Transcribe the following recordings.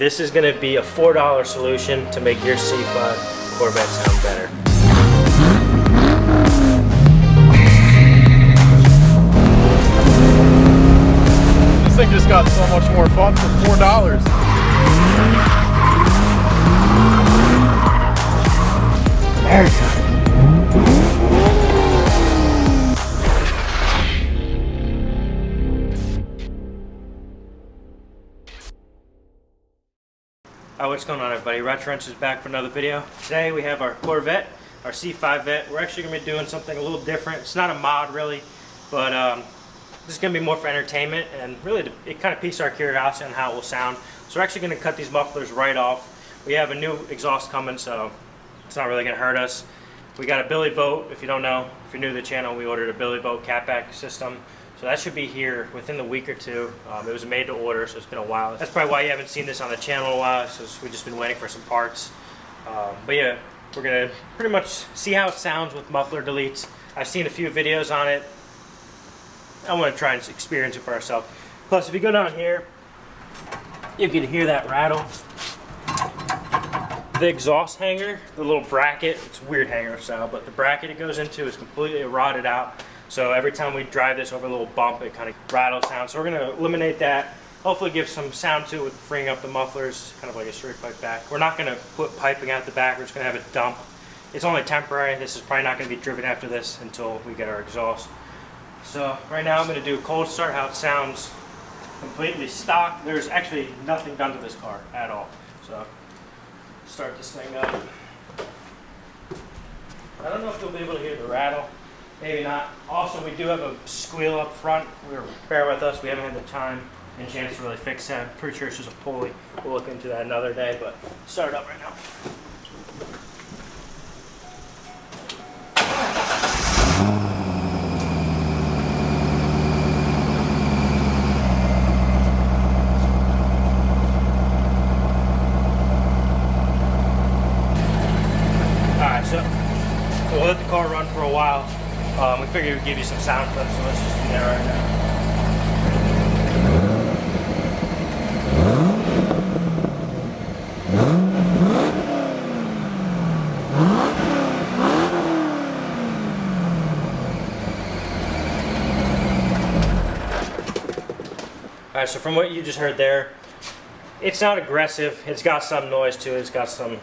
This is going to be a $4 solution to make your C5 Corvette sound better. This thing just got so much more fun for $4. America. What's going on, everybody? Retrench is back for another video. Today we have our Corvette, our C5 Vet. We're actually going to be doing something a little different. It's not a mod really, but this is going to be more for entertainment, and really it kind of piques our curiosity on how it will sound. So we're actually going to cut these mufflers right off. We have a new exhaust coming, so it's not really going to hurt us. We got a Billy Boat. If you don't know, if you're new to the channel, we ordered a Billy Boat catback system. So that should be here within the week or two. It was made to order, so it's been a while. That's probably why you haven't seen this on the channel in a while, so we've just been waiting for some parts. But yeah, we're gonna pretty much see how it sounds with muffler deletes. I've seen a few videos on it. I want to try and experience it for ourselves. Plus, if you go down here, you can hear that rattle. The exhaust hanger, the little bracket, it's a weird hanger style, but the bracket it goes into is completely rotted out. So every time we drive this over a little bump, it kind of rattles down. So we're going to eliminate that. Hopefully give some sound to it with freeing up the mufflers, kind of like a straight pipe back. We're not going to put piping out the back. We're just going to have a dump. It's only temporary. This is probably not going to be driven after this until we get our exhaust. So right now I'm going to do a cold start, how it sounds completely stock. There's actually nothing done to this car at all. So start this thing up. I don't know if you'll be able to hear the rattle. Maybe not. Also, we do have a squeal up front. Bear with us. We haven't had the time and chance to really fix that. I'm pretty sure it's just a pulley. We'll look into that another day, but start it up right now. Alright, so we'll let the car run for a while. We figured we'd give you some sound clips, so let's just do that right now. Alright, so from what you just heard there, it's not aggressive. It's got some noise to it. It's got some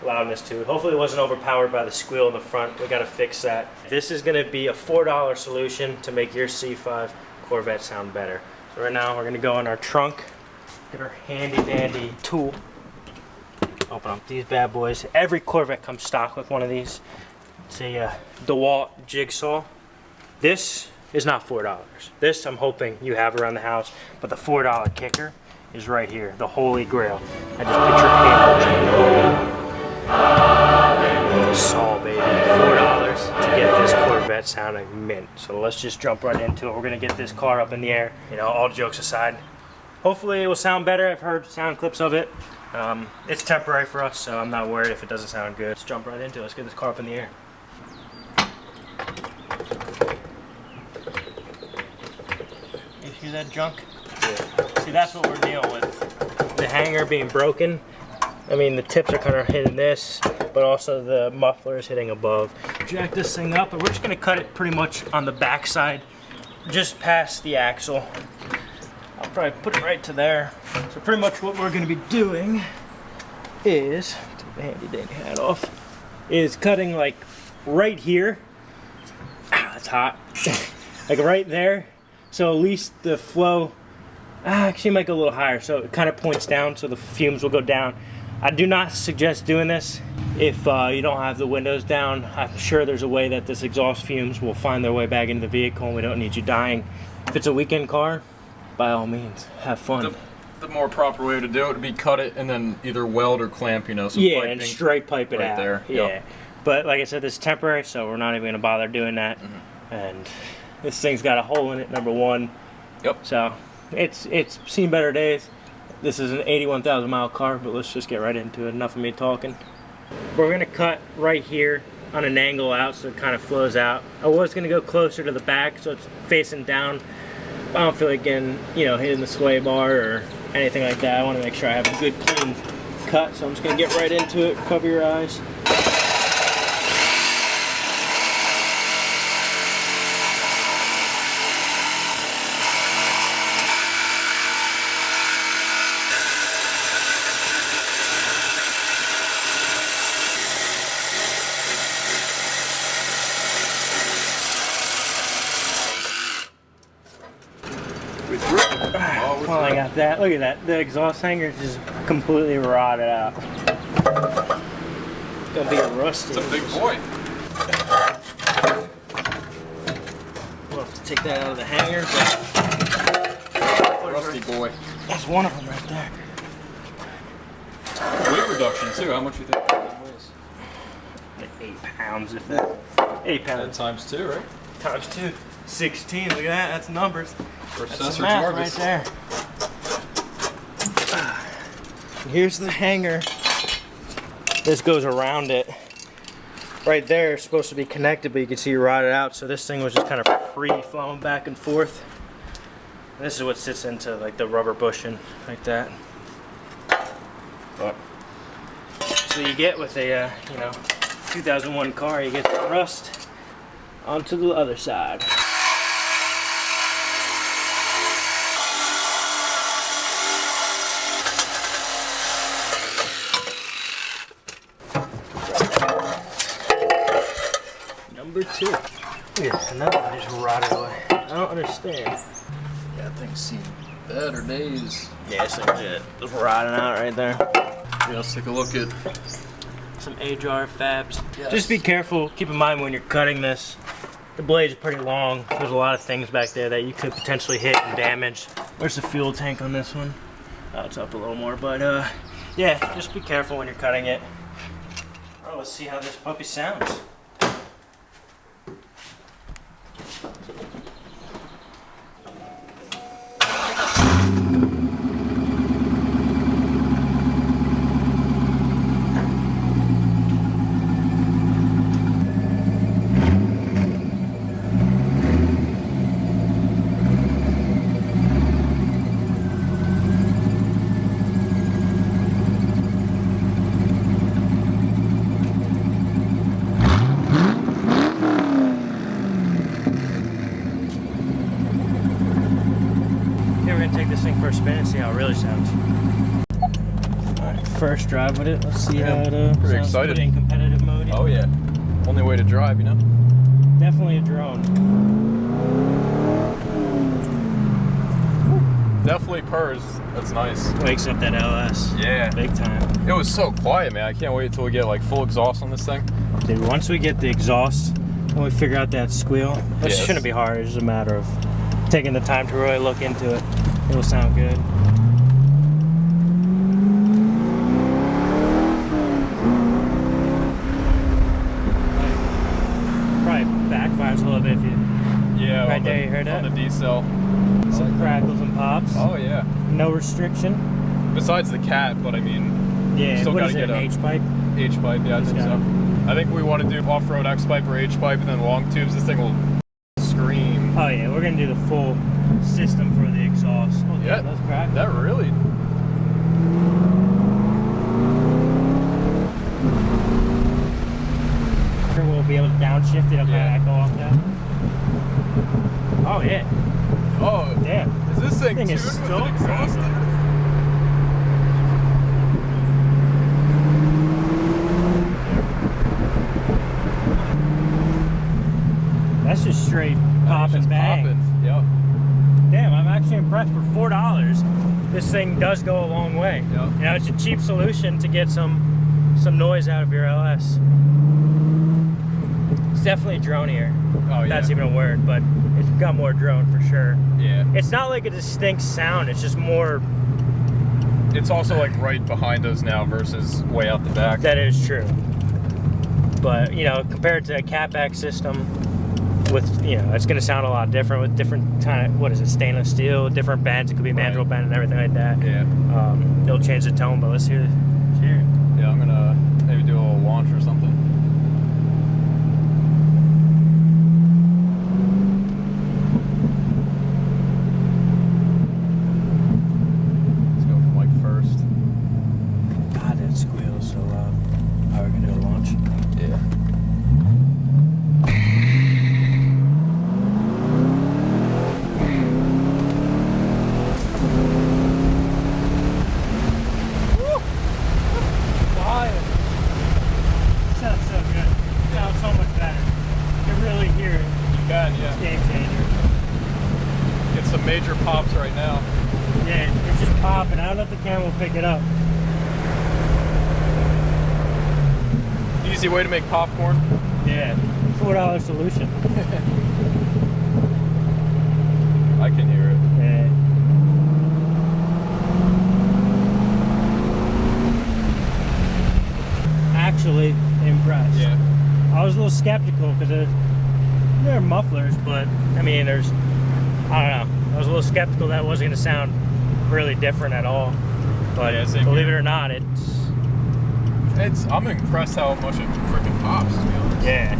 loudness to it. Hopefully it wasn't overpowered by the squeal in the front. We got to fix that. This is going to be a $4 solution to make your C5 Corvette sound better. So right now we're going to go in our trunk, get our handy dandy tool, open up these bad boys. Every Corvette comes stock with one of these. It's a DeWalt jigsaw. This is not $4. This I'm hoping you have around the house, but the $4 kicker is right here, the holy grail. I just picture hammer. Saw, baby, $4 to get this Corvette sounding mint. So let's just jump right into it. We're gonna get this car up in the air. You know, all jokes aside, hopefully it will sound better. I've heard sound clips of it. It's temporary for us, so I'm not worried if it doesn't sound good. Let's jump right into it. Let's get this car up in the air. You hear that junk? Yeah. See, that's what we're dealing with. The hanger being broken. I mean, the tips are kind of hitting this, but also the muffler is hitting above. Jack this thing up, and we're just going to cut it pretty much on the back side, just past the axle. I'll probably put it right to there. So pretty much what we're going to be doing is, take the handy dandy hat off, is cutting like right here. That's hot. Like right there. So at least the flow actually might go a little higher, so it kind of points down, so the fumes will go down. I do not suggest doing this if you don't have the windows down. I'm sure there's a way that this exhaust fumes will find their way back into the vehicle and we don't need you dying. If it's a weekend car, by all means, have fun. The more proper way to do it would be cut it and then either weld or clamp, you know, some yeah, piping and straight pipe it right out. There. Yeah, yep. But like I said, this is temporary, so we're not even going to bother doing that. And this thing's got a hole in it, number one. Yep. So it's seen better days. This is an 81,000 mile car, but let's just get right into it. Enough of me talking. We're gonna cut right here on an angle out so it kind of flows out. I was gonna go closer to the back so it's facing down. I don't feel like getting, you know, hitting the sway bar or anything like that. I want to make sure I have a good clean cut, so I'm just going to get right into it. Cover your eyes. Oh, I got that. Look at that. The exhaust hanger is just completely rotted out. It's gonna be rusty. It's a big boy. We'll have to take that out of the hanger. But Rusty boy. that's one of them right there. Weight reduction too. How much you think that weighs? Like 8 pounds, if that. 8 pounds. Times 2, right? Times 2. 16. Look at that. That's numbers. Versus That's the math right there. Here's the hanger. This goes around it. Right there is supposed to be connected, but you can see it rotted out. So this thing was just kind of free flowing back and forth. And this is what sits into like the rubber bushing like that. But so you get with a 2001 car, you get the rust onto the other side. Number 2. Yeah, another one just rotted away. I don't understand. Yeah, that thing's seen better days. Yeah, this thing's just rotting out right there. Yeah, let's take a look at Some AJAR fabs. Yes. Just be careful. Keep in mind when you're cutting this, the blade is pretty long. There's a lot of things back there that you could potentially hit and damage. Where's the fuel tank on this one? Oh, it's up a little more, but yeah, just be careful when you're cutting it. Oh, let's see how this puppy sounds. Take this thing for a spin and see how it really sounds. Alright, first drive with it. Let's see how it pretty sounds. excited. Put it in competitive mode. Oh yeah. Only way to drive, you know? Definitely a drone. Definitely purrs. That's nice. Wakes up that LS. Yeah. Big time. It was so quiet, man. I can't wait until we get like full exhaust on this thing. Dude, once we get the exhaust and we figure out that squeal, which Yes. shouldn't be hard, it's just a matter of taking the time to really look into it. It'll sound good. Probably backfires a little bit if you. Yeah. Right there, you heard that? On the D-cell. Some crackles and pops. Oh yeah. No restriction. Besides the cat, but I mean, Yeah, Still what gotta is it, get an a- H-pipe? H-pipe, yeah, I Just think got so. I think we want to do off-road X-pipe or H-pipe and then long tubes. This thing will scream. Oh yeah, we're gonna do the full system for the exhaust. Oh Yeah, those crackles. That really. Sure we'll be able to downshift it up Yeah. and go off that. Oh yeah. Oh, Damn. is this thing Thing tuned is with so an exhaust? crazy. That's just straight pop and Just bang. popping. Yep. Damn, I'm actually impressed. For $4, this thing does go a long way. Yep. You know, it's a cheap solution to get some noise out of your LS. It's definitely dronier. Oh If yeah. that's even a word, but it's got more drone for sure. Yeah. It's not like a distinct sound. It's just more. It's also like right behind us now versus way out the back. That is true. But you know, compared to a catback system, with it's going to sound a lot different with different kind of, what is it, stainless steel, different bends. It could be mandrel bend and everything like that. Yeah. It'll change the tone, but let's hear it. Yeah, I'm gonna maybe do a little launch or something. Let's go. it squeals so loud. Are we gonna do a launch? Yeah. Sounds so good. Sounds so much better. You can really hear it. You can, yeah. Game changer. Get some major pops right now. Yeah, it's just popping. I don't know if the camera will pick it up. Easy way to make popcorn. Yeah, $4 solution. I can hear it. Yeah. Actually impressed. Yeah. I was a little skeptical because they're mufflers, but I mean, I don't know. I was a little skeptical that it wasn't going to sound really different at all. But Yeah, believe it or not, I'm impressed how much it freaking pops, to be honest. yeah.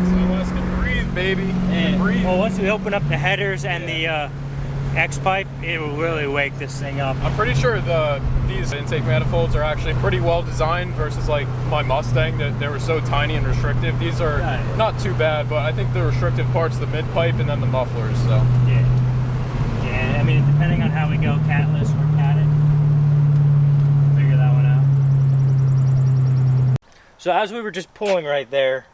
So let's get breathe, baby. Breathe. Well, once we open up the headers and the X-pipe, it will really wake this thing up. I'm pretty sure these intake manifolds are actually pretty well designed versus like my Mustang that they were so tiny and restrictive. These are not too bad, but I think the restrictive part's the mid pipe and then the mufflers. So yeah. I mean, depending on how we go, catless or catted, figure that one out. So as we were just pulling right there,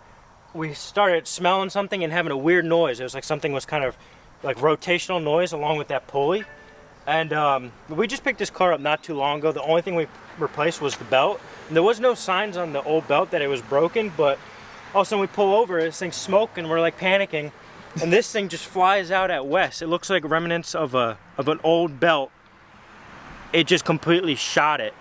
we started smelling something and having a weird noise. It was like something was kind of like rotational noise along with that pulley. And we just picked this car up not too long ago. The only thing we replaced was the belt. And there was no signs on the old belt that it was broken, but all of a sudden we pull over, this thing's smoke, and we're like panicking. And this thing just flies out at Wes. It looks like remnants of an old belt. It just completely shot it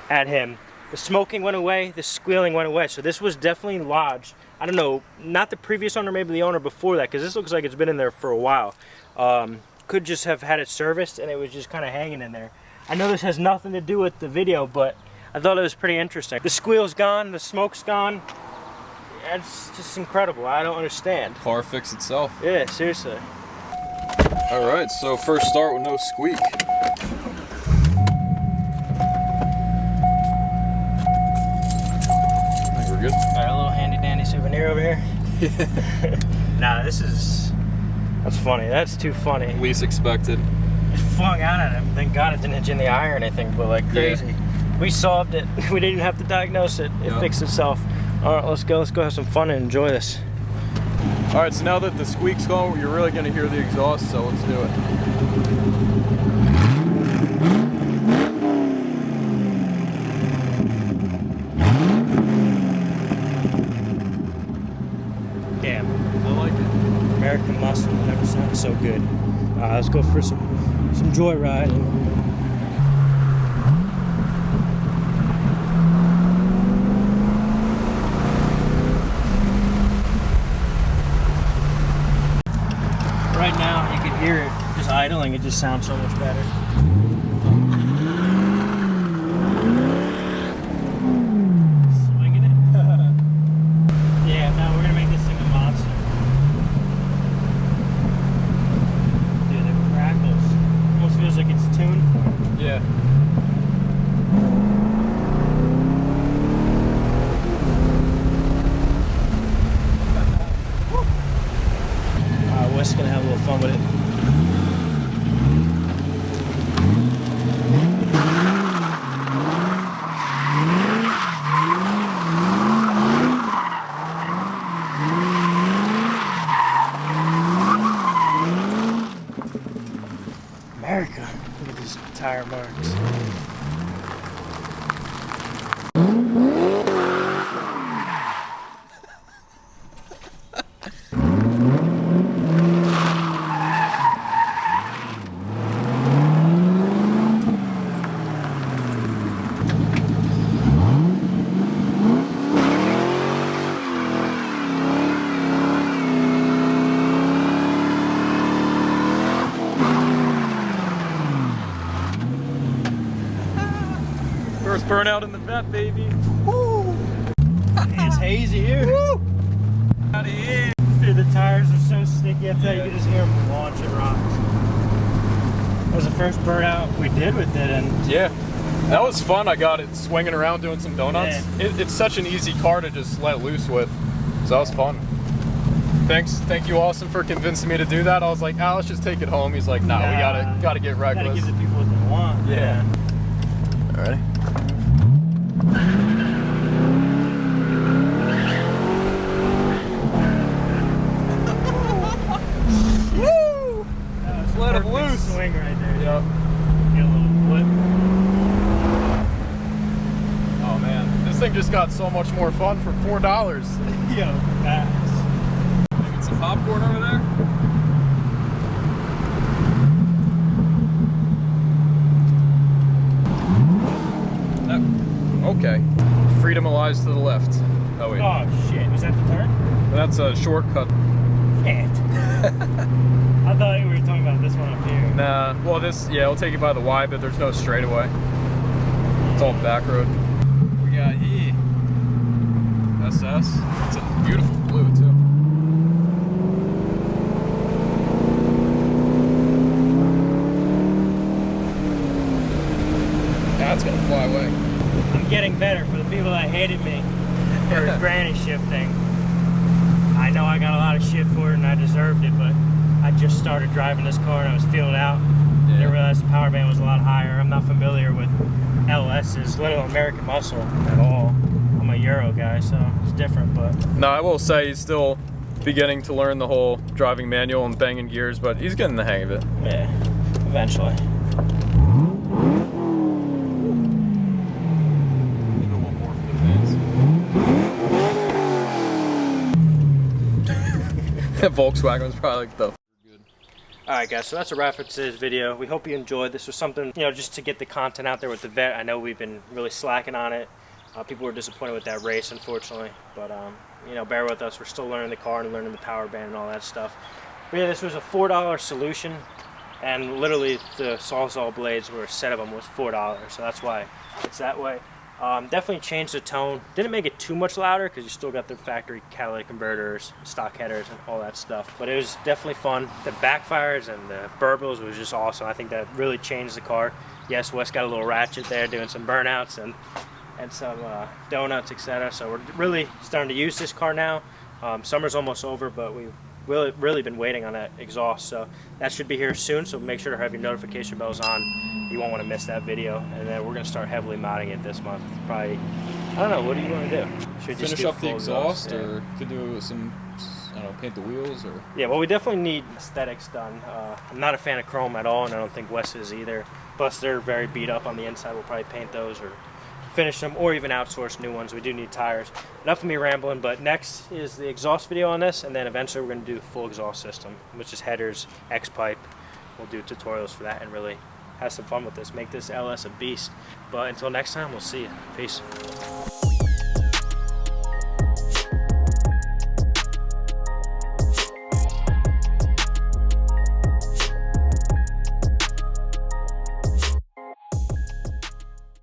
at him. The smoking went away, the squealing went away. So this was definitely lodged. I don't know, not the previous owner, maybe the owner before that, because this looks like it's been in there for a while. Could just have had it serviced and it was just kind of hanging in there. I know this has nothing to do with the video, but I thought it was pretty interesting. The squeal's gone, the smoke's gone. It's just incredible. I don't understand. car fix itself. Yeah, seriously. All right, so first start with no squeak. I think we're good. All right, a little handy dandy souvenir over here. Nah, that's funny. That's too funny. Least expected. It flung out at him. Thank God it didn't hit you in the eye or anything, but like crazy. Yeah. We solved it. We didn't even have to diagnose it. It fixed itself. All right, let's go have some fun and enjoy this. All right, so now that the squeak's gone, you're really gonna hear the exhaust, so let's do it. Damn, I like it. American muscle never sounded so good. Let's go for some joyride. Right now, you can hear it just idling. It just sounds so much better. Swinging it. Yeah, no, we're gonna make this thing a monster. Dude, it crackles. Almost feels like it's tuned for it. Yeah. Wes is gonna have a little fun with it. America, look at these tire marks. First burnout in the vet, baby. Woo! It's hazy here. Woo! Out of here. Dude, the tires are so sticky. I tell you, you can just hear them launching rocks. was the first burnout we did with it, and yeah, that was fun. I got it swinging around doing some donuts. Yeah. It's such an easy car to just let loose with, so that was fun. Thank you, Austin, for convincing me to do that. I was like, let's just take it home. He's like, nah, we gotta get reckless. Gotta give the people what they want. Yeah. All right. Woo! Let it loose. Swing right there. Yep. Get a little flip. Oh man, this thing just got so much more fun for $4. Yo, facts. Get some popcorn over there. Okay. Freedom lies to the left. Oh wait. Oh shit, was that the turn? That's a shortcut. Shit. I thought we were talking about this one up here. Nah, well it'll take you by the Y, but there's no straightaway. It's all back road. We got E. SS. It's a beautiful blue too. That's gonna fly away. I'm getting better. For the people that hated me for granny shifting, I know I got a lot of shit for it and I deserved it, but I just started driving this car and I was feeling out. Yeah. Didn't realize the power band was a lot higher. I'm not familiar with LS's, let alone American Muscle at all. I'm a Euro guy, so it's different, but... No, I will say he's still beginning to learn the whole driving manual and banging gears, but he's getting the hang of it. Yeah, eventually. Volkswagen was probably like the good. Alright guys, so that's a wrap for today's video. We hope you enjoyed. This was something, just to get the content out there with the Vet. I know we've been really slacking on it. People were disappointed with that race, unfortunately. But, bear with us. We're still learning the car and learning the power band and all that stuff. But yeah, this was a $4 solution. And literally, the Sawzall blades were a set of them was $4. So that's why it's that way. Definitely changed the tone. Didn't make it too much louder because you still got the factory catalytic converters, stock headers, and all that stuff. But it was definitely fun. The backfires and the burbles was just awesome. I think that really changed the car. Yes, Wes got a little ratchet there doing some burnouts and some donuts, etc. So we're really starting to use this car now. Summer's almost over, but we've really been waiting on that exhaust. So that should be here soon. So make sure to have your notification bells on. You won't want to miss that video. And then we're going to start heavily modding it this month. Probably, I don't know, what do you want to do? Should we just finish up the exhaust, yeah, or could do some, I don't know, paint the wheels, or? Yeah, well, we definitely need aesthetics done. I'm not a fan of chrome at all, and I don't think Wes is either. Plus, they're very beat up on the inside. We'll probably paint those or finish them, or even outsource new ones. We do need tires. Enough of me rambling, but next is the exhaust video on this, and then eventually we're going to do the full exhaust system, which is headers, X-pipe. We'll do tutorials for that and really have some fun with this. Make this LS a beast. But until next time, we'll see you. Peace.